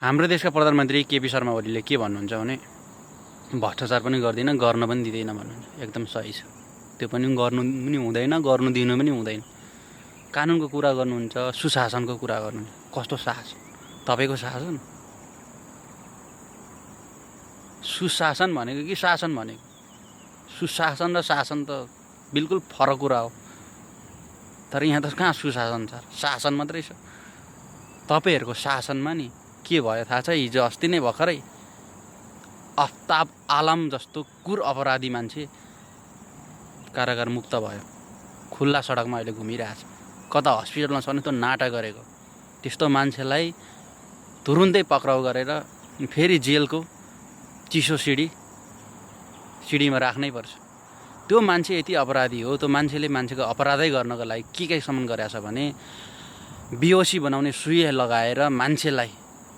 हाम्रो देशका प्रधानमन्त्री केपी शर्मा ओलीले के भन्नुहुन्छ भने भ्रष्टाचार पनि गर्दिन, गर्न पनि दिँदैन भन्नुहुन्छ। एकदम सही छ। त्यो पनि गर्नु पनि हुँदैन, गर्नु दिनु पनि हुँदैन। कानुनको कुरा गर्नुहुन्छ, सुशासनको कुरा गर्नुहुन्छ। कस्तो शासन? तपाईँको शासन? सुशासन भनेको कि शासन भनेको? सुशासन र शासन त बिल्कुल फरक कुरा हो। तर यहाँ त कहाँ सुशासन छ, शासन मात्रै छ। तपाईँहरूको शासनमा नि के भयो थाहा छ? हिजो अस्ति नै भर्खरै आफ्ताब आलम जस्तो कुर अपराधी मान्छे कारागार मुक्त भयो। खुल्ला सडकमा अहिले घुमिरहेछ। कता हस्पिटलमा छ भने त्यो नाटक गरेको। त्यस्तो मान्छेलाई तुरुन्तै पक्राउ गरेर फेरि जेलको चिसो सिडीमा राख्नै पर्छ। त्यो मान्छे यति अपराधी हो। त्यो मान्छेले मान्छेको अपराधै गर्नको लागि के सम्म गरेछ भने बिओसी बनाउने सुई लगाएर मान्छेलाई,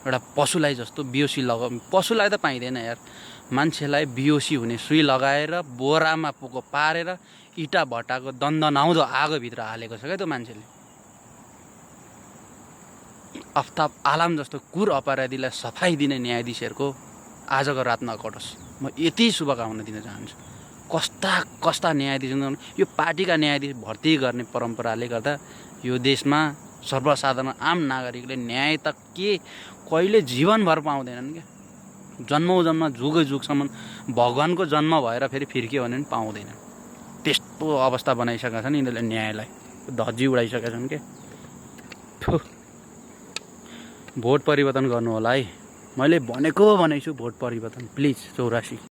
एउटा पशुलाई जस्तो पशुलाई त पाइँदैन यार, मान्छेलाई बिओसी हुने सुई लगाएर बोरामा पोको पारेर इँटा भट्टाको दन्दनाउँदो आगोभित्र हालेको छ क्या त्यो मान्छेले। आफ्ताब आलम जस्तो कुर अपराधीलाई सफाई दिने न्यायाधीशहरूको आजको रात नकटोस्। म यति शुभकामना दिन चाहन्छु। कस्ता न्यायाधीश, यो पार्टीका न्यायाधीश भर्ती गर्ने परम्पराले गर्दा यो देशमा सर्वसाधारण आम नागरिकले न्याय त कहिले जीवनभर पाउँदैनन् क्या। जन्म जुगसम्म भगवानको जन्म भएर फेरि फिर्कियो भने पनि पाउँदैनन्। त्यस्तो अवस्था बनाइसकेका छन् यिनीहरूले, न्यायलाई धज्जी उडाइसकेका छन् क्या। भोट परिवर्तन गर्नु होला है। मैले भनेको भनेछु, भोट परिवर्तन प्लिज। 84